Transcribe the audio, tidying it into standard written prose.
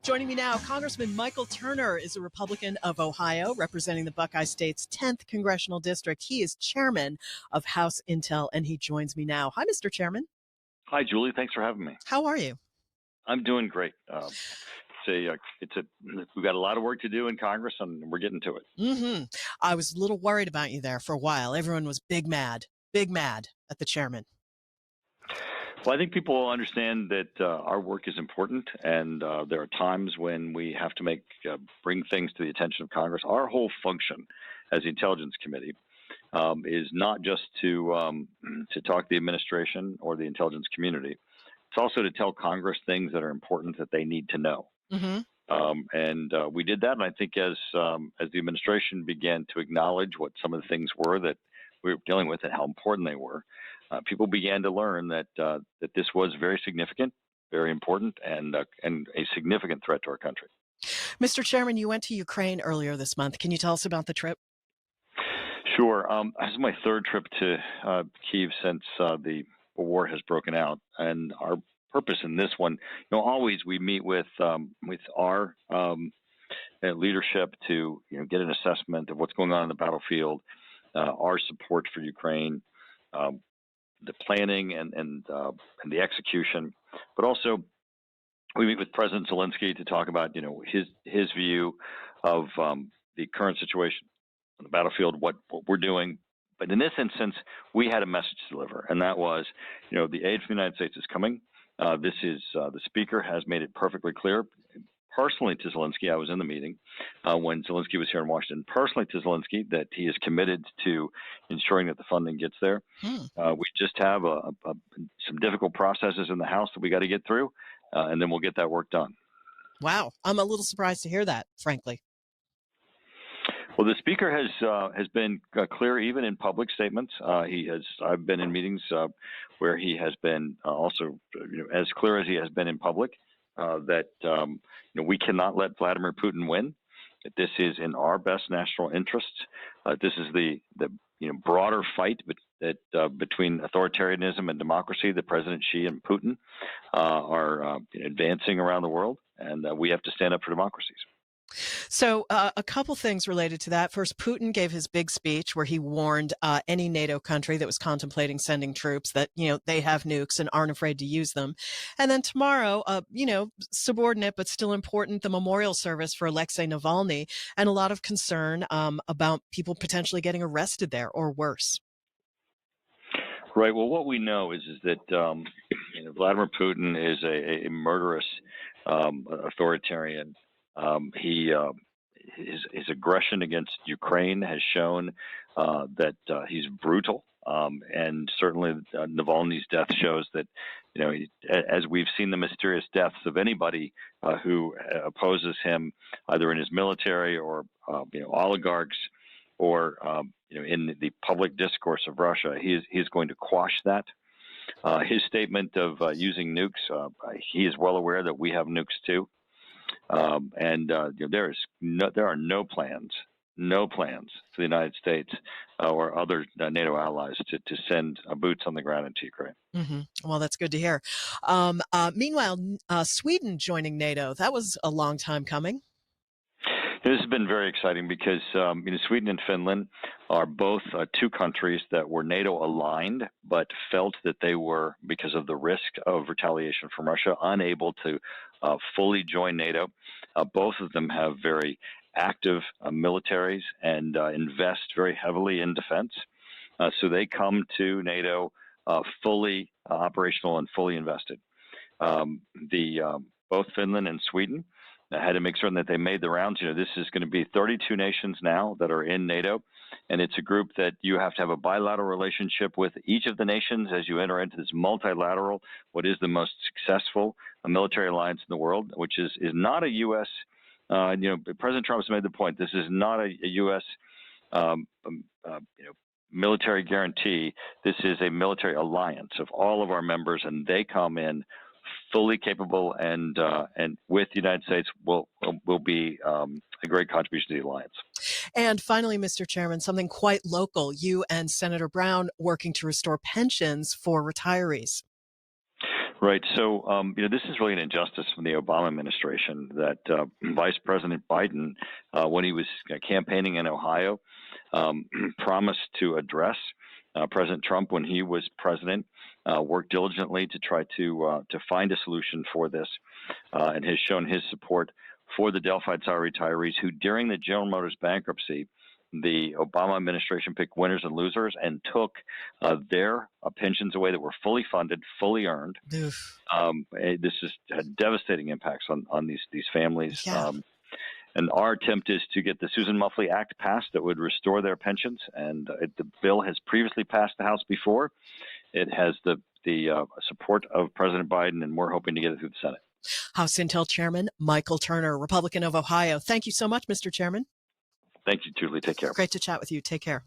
Joining me now, Congressman Michael Turner is a Republican of Ohio, representing the Buckeye State's 10th Congressional District. He is chairman of House Intel, and he joins me now. Hi, Mr. Chairman. Hi, Julie. Thanks for having me. How are you? I'm doing great. We've got a lot of work to do in Congress, and we're getting to it. I was a little worried about you there for a while. Everyone was big mad at the chairman. Well, I think people will understand that our work is important, and there are times when we have to bring things to the attention of Congress. Our whole function as the Intelligence Committee is not just to talk to the administration or the intelligence community. It's also to tell Congress things that are important that they need to know. We did that, and I think as the administration began to acknowledge what some of the things were that we were dealing with and how important they were, people began to learn that this was very significant, very important, and a significant threat to our country. Mr. Chairman, you went to Ukraine earlier this month. Can you tell us about the trip? Sure. This is my third trip to Kyiv since the war has broken out, and our purpose in this one, always we meet with our leadership to get an assessment of what's going on in the battlefield, our support for Ukraine, the planning and the execution, but also we meet with President Zelensky to talk about his view of the current situation on the battlefield, what we're doing. But in this instance, we had a message to deliver, and that was, the aid from the United States is coming. This is the Speaker has made it perfectly clear. Personally to Zelensky, I was in the meeting when Zelensky was here in Washington. Personally to Zelensky, that he is committed to ensuring that the funding gets there. We just have some difficult processes in the House that we got to get through, and then we'll get that work done. Wow, I'm a little surprised to hear that, frankly. Well, the Speaker has been clear, even in public statements. I've been in meetings where he has been also, as clear as he has been in public, that we cannot let Vladimir Putin win. That this is in our best national interests. This is the broader fight between authoritarianism and democracy that President Xi and Putin are advancing around the world, and we have to stand up for democracies. So a couple things related to that. First, Putin gave his big speech where he warned any NATO country that was contemplating sending troops that, they have nukes and aren't afraid to use them. And then tomorrow, subordinate but still important, the memorial service for Alexei Navalny, and a lot of concern about people potentially getting arrested there or worse. Right. Well, what we know is that Vladimir Putin is a murderous authoritarian. His aggression against Ukraine has shown that he's brutal, and certainly Navalny's death shows that, as we've seen the mysterious deaths of anybody who opposes him, either in his military or oligarchs, or in the public discourse of Russia, he is going to quash that. His statement of using nukes, he is well aware that we have nukes too. There are no plans for the United States or other NATO allies to send boots on the ground into Ukraine. Well, that's good to hear. Meanwhile, Sweden joining NATO, that was a long time coming. This has been very exciting because Sweden and Finland are both two countries that were NATO aligned, but felt that they were, because of the risk of retaliation from Russia, unable to fully join NATO. Both of them have very active militaries and invest very heavily in defense. So they come to NATO fully operational and fully invested. Both Finland and Sweden had to make certain that they made the rounds. This is going to be 32 nations now that are in NATO, and it's a group that you have to have a bilateral relationship with each of the nations as you enter into this multilateral, what is the most successful military alliance in the world, which is not a U.S. President Trump has made the point. This is not a U.S. Military guarantee. This is a military alliance of all of our members, and they come in fully capable, and with the United States will be a great contribution to the alliance. And finally, Mr. Chairman, something quite local, you and Senator Brown working to restore pensions for retirees. Right. So, this is really an injustice from the Obama administration that Vice President Biden, when he was campaigning in Ohio, promised to address President Trump when he was president, worked diligently to try to find a solution for this, and has shown his support for the Delphi Tower retirees who, during the General Motors bankruptcy, the Obama administration picked winners and losers and took their pensions away that were fully funded, fully earned. Oof. This has had devastating impacts on these families. Yeah. And our attempt is to get the Susan Muffley Act passed that would restore their pensions. And the bill has previously passed the House before. It has the support of President Biden, and we're hoping to get it through the Senate. House Intel Chairman Michael Turner, Republican of Ohio. Thank you so much, Mr. Chairman. Thank you, Julie. Take care. Great to chat with you. Take care.